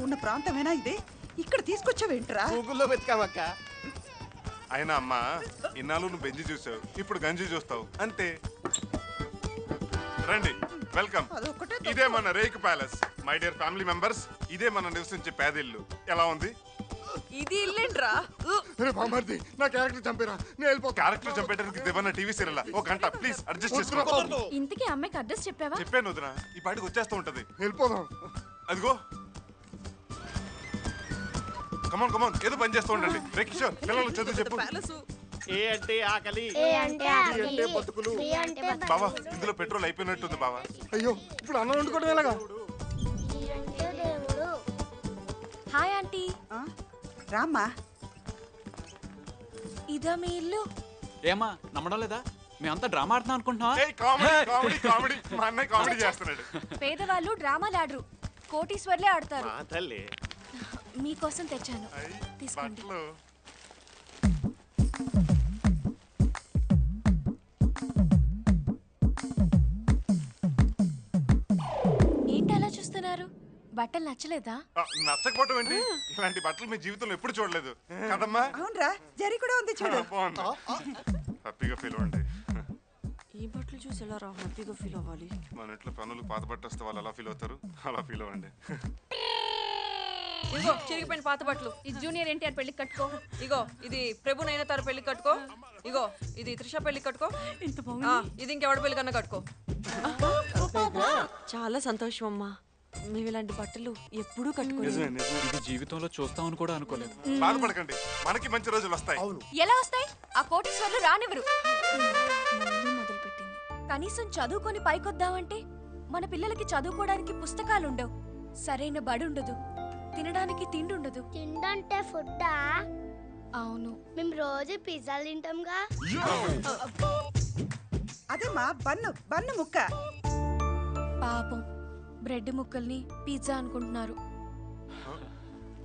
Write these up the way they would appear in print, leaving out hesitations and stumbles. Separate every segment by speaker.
Speaker 1: ఉన్న ప్రాంతమేనా ఇదే? ఇక్కడ తీసుకొచ్చావేంట్రా?
Speaker 2: గూగుల్లో వెతికామక్క.
Speaker 3: అయినా అమ్మా, ఇన్నాళ్ళు నువ్వు బెంజి చూసావు, ఇప్పుడు గంజి చూస్తావు అంతే. రండి, వెల్కమ్. ఇదే మన rake palace. My dear family members, ఇదే మన నివసించే పేదిల్లు. ఎలా ఉంది?
Speaker 4: ఇది ఇల్లేంట్రా?
Speaker 2: బామర్ది, నా క్యారెక్టర్ చంపేరా, నేను వెళ్ళిపోతా.
Speaker 3: క్యారెక్టర్ చంపేయడానికి దేవన్న టీవీ సీరియల్ ఒక గంట ప్లీజ్ అడ్జస్ట్ చేసుకో.
Speaker 5: ఇంతకీ అమ్మాయికి అడ్రస్ చెప్పావా?
Speaker 3: చెప్పాను వదినా, ఈ పాటికి వచ్చేస్తూ ఉంటది.
Speaker 2: వెళ్ళిపోదాం.
Speaker 3: అదిగో కమాన్ కమాన్, ఏదో పని చేస్తూ ఉండండి. రే కిషోర్, పిల్లలు చదువు చెప్పు.
Speaker 2: ఏ అంటే ఆకలి,
Speaker 6: అంటే
Speaker 2: బతుకులు.
Speaker 3: బావా, ఇందులో పెట్రోల్ అయిపోయినట్టుంది బావా.
Speaker 2: అయ్యో, ఇప్పుడు అన్నం వండుకోవడం ఎలాగా?
Speaker 5: Hi aunty.
Speaker 1: రామ్మా.
Speaker 5: ఇదా మీ ఇల్లు?
Speaker 7: ఏమా నమ్మడం లేదా? మేమంతా డ్రామా ఆడుతున్నాం అనుకుంటున్నా.
Speaker 3: కామెడీ కామెడీ కామెడీ, మా అన్నయ్య కామెడీ చేస్తున్నాడు.
Speaker 5: పేదవాళ్ళు డ్రామాలు ఆడరు, కోటీశ్వర్లే ఆడతారు.
Speaker 2: తల్లి
Speaker 5: మీకోసం తెచ్చాను, తీసుకోండి.
Speaker 3: బట్టలు
Speaker 5: ఏంటి అలా చూస్తున్నారు? బట్టలు నచ్చలేదా?
Speaker 3: నచ్చకపోవటం ఏంటి? ఇలాంటి బట్టలు మీ జీవితంలో ఎప్పుడు చూడలేదు కదమ్మా.
Speaker 1: అవునరా, జరి కూడా ఉంది చూడు.
Speaker 3: హ్యాపీగా ఫీల్ అవ్వండి.
Speaker 4: ఈ బట్టలు చూసి ఎలా రా హ్యాపీగా ఫీల్ అవ్వాలి?
Speaker 3: మన ఇంట్లో పనులు పాత బట్ట వస్తే వాళ్ళు ఎలా ఫీల్ అవుతారు, అలా ఫీల్ అవ్వండి.
Speaker 4: ఇగో చిరిగిపోయిన పాత బట్టలు.
Speaker 5: ఇది జూనియర్ ఎన్టీఆర్ పెళ్లికి కట్టుకో.
Speaker 4: ఇగో ఇది ప్రభు నైనతార పెళ్లికి కట్టుకో. ఇగో ఇది త్రిష పెళ్లికి కట్టుకో. ఇది ఇంకెవడ పెళ్లి కన్నా కట్టుకో. చాలా సంతోషం అమ్మా, మేము ఇలాంటి బట్టలు ఎప్పుడూ కట్టుకోలేదు.
Speaker 7: ఇది జీవితంలో చూస్తామని కూడా అనుకోలేదు.
Speaker 3: బాధపడకండి, మనకి మంచి రోజులు వస్తాయి.
Speaker 5: ఎలా వస్తాయి? ఆ కోటీశ్వర్లు రానివ్వరు. మళ్ళీ మొదలుపెట్టింది. కనీసం చదువుకొని పైకొద్దామంటే మన పిల్లలకి చదువుకోవడానికి పుస్తకాలు ఉండవు, సరైన బడి ఉండదు, తినడానికి తిండి ఉండదు.
Speaker 6: తిండంటే ఫుడ్డా?
Speaker 5: అవును.
Speaker 6: మేము రోజు పిజ్జాలు తింటాంగా.
Speaker 1: అదేమా, బన్ను బన్ను ముక్క.
Speaker 5: పాపం బ్రెడ్ ముక్కల్ని పిజ్జా అనుకుంటున్నారు.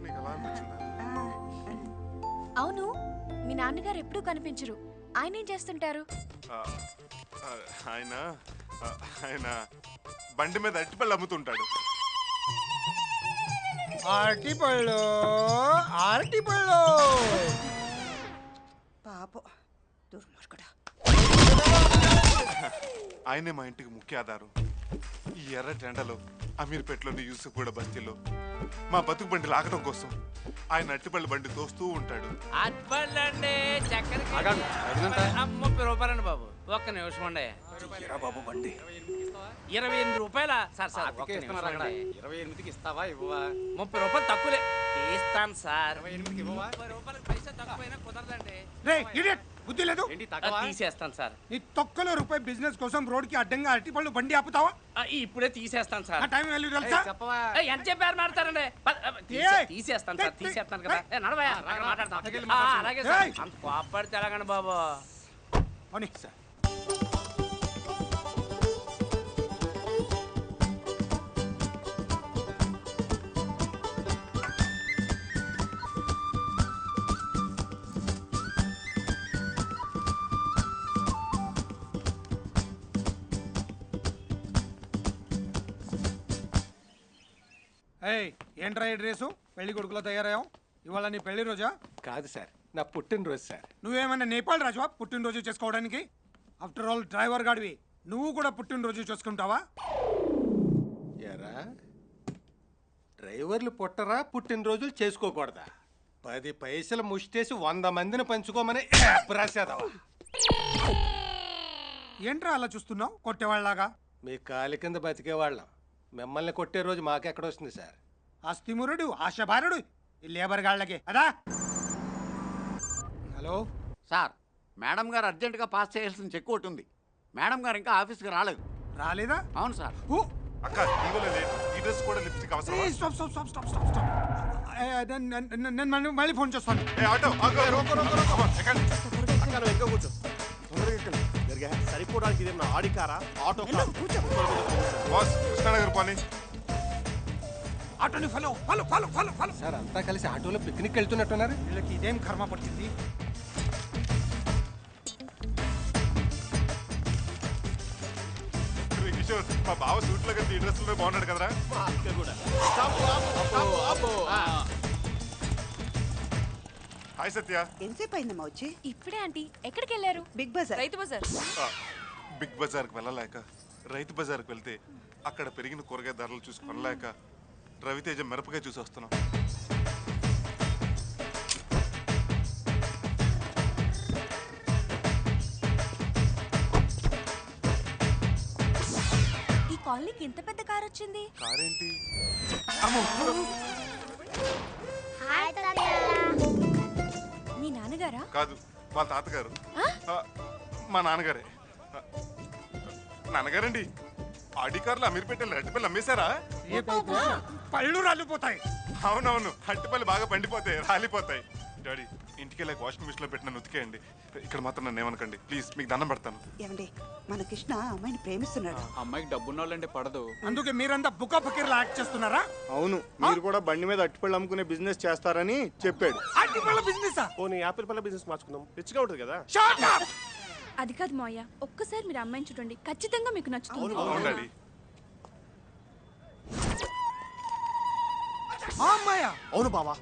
Speaker 3: నీకు ఎలా అనిపించిందా?
Speaker 5: అవును, మీ నాన్నగారు ఎప్పుడూ కనిపించరు, ఆయన ఏం చేస్తుంటారు?
Speaker 3: ఆయన ఆయన బండి మీద అరటిపళ్ళు అమ్ముతుంటాడు.
Speaker 2: అరటిపళ్ళు, అరటిపళ్ళు.
Speaker 1: పాపం దుర్మార్గుడా.
Speaker 3: ఆయనే మా ఇంటికి ముఖ్య ఆధారం. ఈ ఎర్రటి ఎండలో అమీర్పేటలోని యూసుఫ్ కూడా బస్తీలో మా బతుకు బండి లాగడం కోసం ఆయన అట్టిపల్లి బండి తోస్తూ ఉంటాడు.
Speaker 8: అట్పండి చక్కెర 30 రూపాయలండి బాబు. ఒక్క నిమిషం అండి
Speaker 2: బాబు బండి
Speaker 8: 28 రూపాయల. సార్ సార్
Speaker 2: 28కి ఇస్తావా ఇవ్వవా?
Speaker 8: 30 రూపాయలు తక్కువలే తీస్తాను సార్. 30 రూపాయలు పైసా తక్కువైనా కుదరదండి.
Speaker 2: బుద్ధి లేదు,
Speaker 8: తీసేస్తాను సార్.
Speaker 2: నీ తొక్కలో రూపాయి బిజినెస్ కోసం రోడ్ కి అడ్డంగా అరటిపళ్ళు బండి ఆపుతావా?
Speaker 8: ఇప్పుడే తీసేస్తాను సార్.
Speaker 2: టైం వాల్యూ తెలుసా?
Speaker 8: ఎంత చెప్పారు మాట్లాడతారండి? తీసేస్తాను సార్, తీసేస్తాను కదా. నడవయా, అక్కడ మాట్లాడతాం. అలాగే సార్, అంత కోపడితే ఎలాగండి బాబు.
Speaker 2: సార్ ఏంట్రా ఈ డ్రెస్సు? పెళ్లి కొడుకులో తయారయ్యాం. ఇవాళ నీ పెళ్లి రోజా?
Speaker 9: కాదు సార్, నా పుట్టినరోజు సార్.
Speaker 2: నువ్వేమన్నా నేపాల్ రాజువా పుట్టినరోజు చేసుకోవడానికి? ఆఫ్టర్ ఆల్ డ్రైవర్ గాడివి, నువ్వు కూడా పుట్టినరోజు చేసుకుంటావా?
Speaker 9: ఎరా, డ్రైవర్లు పుట్టరా పుట్టినరోజులు చేసుకోకూడదా? 10 పైసలు ముష్టేసి 100 మందిని పంచుకోమని రాసేదవా?
Speaker 2: ఏంట్రా అలా చూస్తున్నావు కొట్టేవాళ్ళలాగా?
Speaker 9: మీ కాలి కింద బతికేవాళ్ళం, మిమ్మల్ని కొట్టే రోజు మాకెక్కడొస్తుంది సార్?
Speaker 2: అస్థిమురుడు, ఆశభారుడు ఈ లేబర్ గాళ్ళకి అదా. హలో
Speaker 10: సార్, మేడం గారు అర్జెంటుగా పాస్ చేయాల్సిన చెక్ ఒకటి ఉంది. మేడం గారు ఇంకా ఆఫీస్కి రాలేదు.
Speaker 2: రాలేదా?
Speaker 10: అవును సార్.
Speaker 3: అక్క ఈ డ్రెస్ కూడా లిప్స్టిక్ అవసరం.
Speaker 2: నేను మళ్ళీ ఫోన్ చేస్తాను. సరిపోవడానికి ఇదేమన్నా ఆడి కారా, ఆటో
Speaker 3: కృష్ణానగర్ పోనీ.
Speaker 2: ఆటోని follow follow follow follow follow.
Speaker 9: Sir అంతా కలిసి ఆటోలో పిక్నిక్ వెళ్తున్నట్టున్నారు.
Speaker 2: వీళ్ళకి ఇదేం కర్మ పడుతుంది?
Speaker 3: కిషోర్ మా బావ సూట్లో కలిసి ఈ డ్రెస్సులో బాగున్నాడు కదరా? హాయ్ సత్య.
Speaker 1: ఎంతసేపు అయిందమ్మా వచ్చి?
Speaker 5: ఇప్పుడే ఆంటీ ఎక్కడికి వెళ్ళారు?
Speaker 1: బిగ్ బజార్.
Speaker 4: రైతు బజార్.
Speaker 3: బిగ్ బజార్కి వెళ్ళలేక రైతు బజార్కి వెళ్తే అక్కడ పెరిగిన కూరగాయ ధరలు చూసి కొనలేక రవితేజ మిరపకాయ చూసి వస్తున్నాం.
Speaker 5: ఈ కాలనీకి ఇంత పెద్ద కార్ వచ్చింది.
Speaker 3: కారేంటి? అమ్మో!
Speaker 6: హాయ్ తాతయ్య.
Speaker 5: మీ నాన్నగారా?
Speaker 3: కాదు, వాళ్ళ తాతగారు. మా నాన్నగారే. నాన్నగారండి, ఆడి కార్లు అమీర్పేటలో అరటిపల్లి అమ్మేశారా?
Speaker 2: పళ్ళు రాలిపోతాయి.
Speaker 3: అవునవును, అరటిపల్లి బాగా పండిపోతాయి, రాలిపోతాయి. డాడీ, ఇంటికి వెళ్ళాక వాషింగ్ మిషన్ లో పెట్టిన ఉతికేయండి. ఇక్కడ మాత్రం నన్ను ఏమనకండి ప్లీజ్, మీకు దండం పెడతాను.
Speaker 1: ఏమండి, మన కృష్ణ అమ్మాయిని ప్రేమిస్తున్నాడు.
Speaker 7: అమ్మాయికి డబ్బున్న వాళ్ళంటే పడదు.
Speaker 2: అందుకే మీరంతా బుక్క ఫకీర్లా యాక్ట్ చేస్తున్నారా?
Speaker 11: అవును, మీరు కూడా బండి మీద అట్టిపళ్ళు అమ్ముకునే బిజినెస్ చేస్తారని చెప్పాడు.
Speaker 2: అరటిపళ్ళ బిజినెస్?
Speaker 11: పోనీ యాపిల్ పళ్ళ బిజినెస్ మార్చుకుందాం, రిచ్గా ఉంటుంది కదా.
Speaker 5: అది కాదు మావయ్య, ఒక్కసారి మీరు అమ్మాయిని చూడండి, ఖచ్చితంగా మీకు నచ్చుతుంది.
Speaker 3: అవును డాడీ.
Speaker 2: ఆ అమ్మాయా?
Speaker 11: అవును బావా.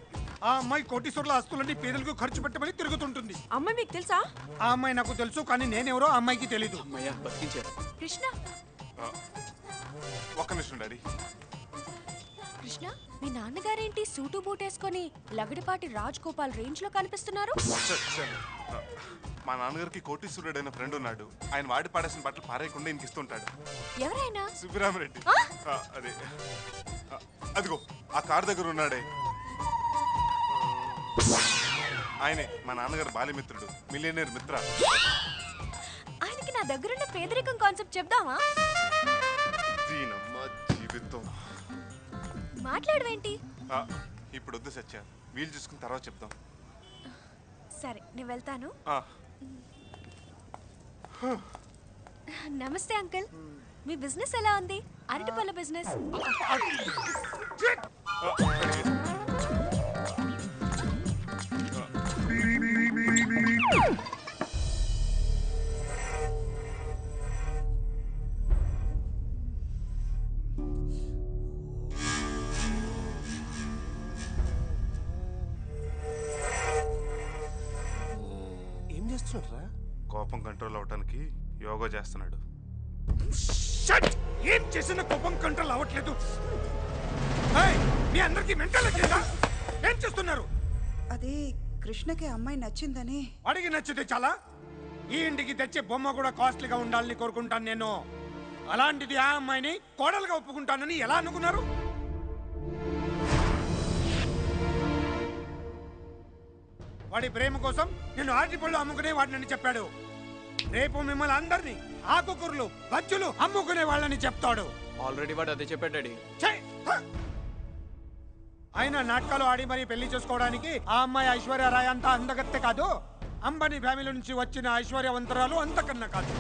Speaker 2: ఆ అమ్మాయి కోటీశ్వర్ల ఆస్తులన్నీ పేదలకు ఖర్చు పెట్టమని తిరుగుతుంటుంది.
Speaker 4: అమ్మాయి మీకు తెలుసా?
Speaker 2: ఆ అమ్మాయి నాకు తెలుసు, కానీ నేనెవరో ఆ అమ్మాయికి తెలీదు.
Speaker 7: అమ్మయ్య, బతికించారు.
Speaker 5: కృష్ణ,
Speaker 3: ఒక్క నిమిషం డాడీ.
Speaker 5: కృష్ణ, మీ నాన్నగారేంటి సూటు బూట్ వేసుకొని లగడపాటి రాజ్ గోపాల్ రేంజ్ లో కనిపిస్తున్నారు?
Speaker 3: మా నాన్నగారికి కోటీశ్వరుడైన ఫ్రెండ్ ఉన్నాడు. ఆయన వాడి పాడేసిన బట్టలు పారేయకుండా ఇంక ఇస్తుంటాడు.
Speaker 5: ఎవరైనా?
Speaker 3: సుబ్బిరామరెడ్డి. అదే అదిగో ఆ కార్ దగ్గర ఉన్నాడే, ఆయనే మా నాన్నగారు బాల్యమిత్రుడు, మిలియనర్ మిత్ర.
Speaker 5: ఆయనకి నా దగ్గరున్న పేదరికం కాన్సెప్ట్ చెప్దామా?
Speaker 3: దీనమ్మ జీవితం.
Speaker 5: మాట్లాడవేంటి?
Speaker 3: ఇప్పుడు వద్దు సత్య, వీలు చూసుకుని తర్వాత చెప్దాం.
Speaker 5: సరే, నేను వెళ్తాను. నమస్తే అంకుల్, మీ బిజినెస్ ఎలా ఉంది? అరటిపళ్ళ బిజినెస్.
Speaker 11: ఏం చేస్తున్నారా?
Speaker 3: కోపం కంట్రోల్ అవటానికి యోగా చేస్తున్నాడు.
Speaker 2: ఏం చేసిన కోపం కంట్రోల్ అవ్వట్లేదు. మీ అందరికి మెంటల్ వచ్చిందా? ఏం చేస్తున్నారు?
Speaker 1: అది కృష్ణకి అమ్మాయి నచ్చిందని.
Speaker 2: అడిగి నచ్చితే చాలా. ఈ ఇంటికి తెచ్చే బొమ్మ కూడా కాస్ట్లీగా ఉండాలని కోరుకుంటాను నేను. అలాంటిది ఆ అమ్మాయిని కోడలుగా ఒప్పుకుంటానని ఎలా అనుకున్నారు? వాడి ప్రేమ కోసం నేను ఆర్టిపళ్ళు అమ్ముకునే వాడిని చెప్పాడు. రేపు మిమ్మల్ని అందరినీ ఆకుకూరలు బజ్జులు అమ్ముకునే వాళ్ళని చెప్తాడు.
Speaker 7: ఆల్రెడీ వాడు అదే చెప్పాడు డాడీ.
Speaker 2: ఆయన నాటకాలు ఆడి మరీ పెళ్లి చేసుకోవడానికి ఆ అమ్మాయి ఐశ్వర్యరాయ్ అంత అందగత్తె కాదు. అంబానీ ఫ్యామిలీ నుంచి వచ్చిన ఐశ్వర్యవంతరాలు అంతకన్నా కాదు.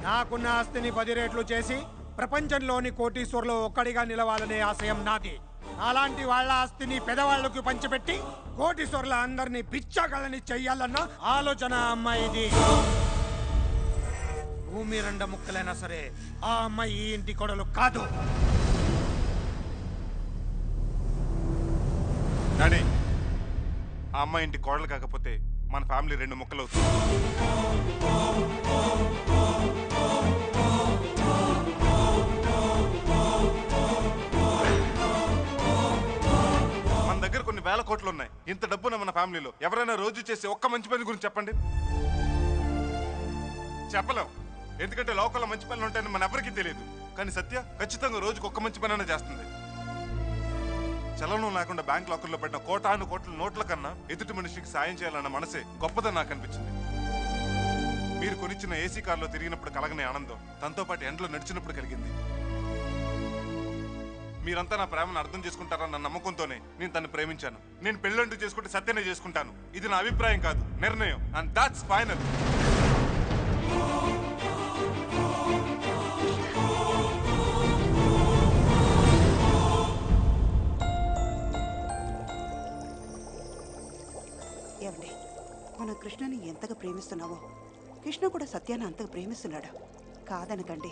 Speaker 2: నాకున్న ఆస్తిని 10 రెట్లు చేసి ప్రపంచంలోని కోటీశ్వర్లో ఒక్కడిగా నిలవాలనే ఆశయం నాది. అలాంటి వాళ్ళ ఆస్తిని పెదవాళ్లకు పంచిపెట్టి కోటీశ్వర్ల అందరినీ పిచ్చగలని చెయ్యాలన్న ఆలోచన అమ్మాయిది. భూమి 2 ముక్కలైనా సరే ఆ అమ్మాయి ఈ ఇంటి కొడలు కాదు.
Speaker 3: డాడీ, ఆ అమ్మాయి ఇంటి కోడలు కాకపోతే మన ఫ్యామిలీ 2 ముక్కలు అవుతుంది. మన దగ్గర కొన్ని వేల కోట్లు ఉన్నాయి. ఇంత డబ్బున మన ఫ్యామిలీలో ఎవరైనా రోజు చేసే ఒక్క మంచి పని గురించి చెప్పండి. చెప్పలేం, ఎందుకంటే లోకల్లో మంచి పనులు ఉంటాయని మన ఎవరికీ తెలియదు. కానీ సత్య ఖచ్చితంగా రోజుకు ఒక్క మంచి పని చేస్తుంది. చలనం లేకుండా బ్యాంక్ లాకర్లో పెట్టిన కోటాను కోట్ల నోట్ల కన్నా ఎదుటి మనిషికి సాయం చేయాలన్న మనసే గొప్పదని నాకు అనిపించింది. మీరు కొనిచ్చిన ఏసీ కార్లో తిరిగినప్పుడు కలగని ఆనందం తనతో పాటు ఎండలో నడిచినప్పుడు కలిగింది. మీరంతా నా ప్రేమను అర్థం చేసుకుంటారన్న నమ్మకంతోనే నేను తను ప్రేమించాను. నేను పెళ్ళంటూ చేసుకుంటే సత్యనే చేసుకుంటాను. ఇది నా అభిప్రాయం కాదు, నిర్ణయం. And that's final.
Speaker 1: ఏమండి, మన కృష్ణని ఎంతగా ప్రేమిస్తున్నావో కృష్ణ కూడా సత్యాన్ని అంతగా ప్రేమిస్తున్నాడు. కాదనకండి.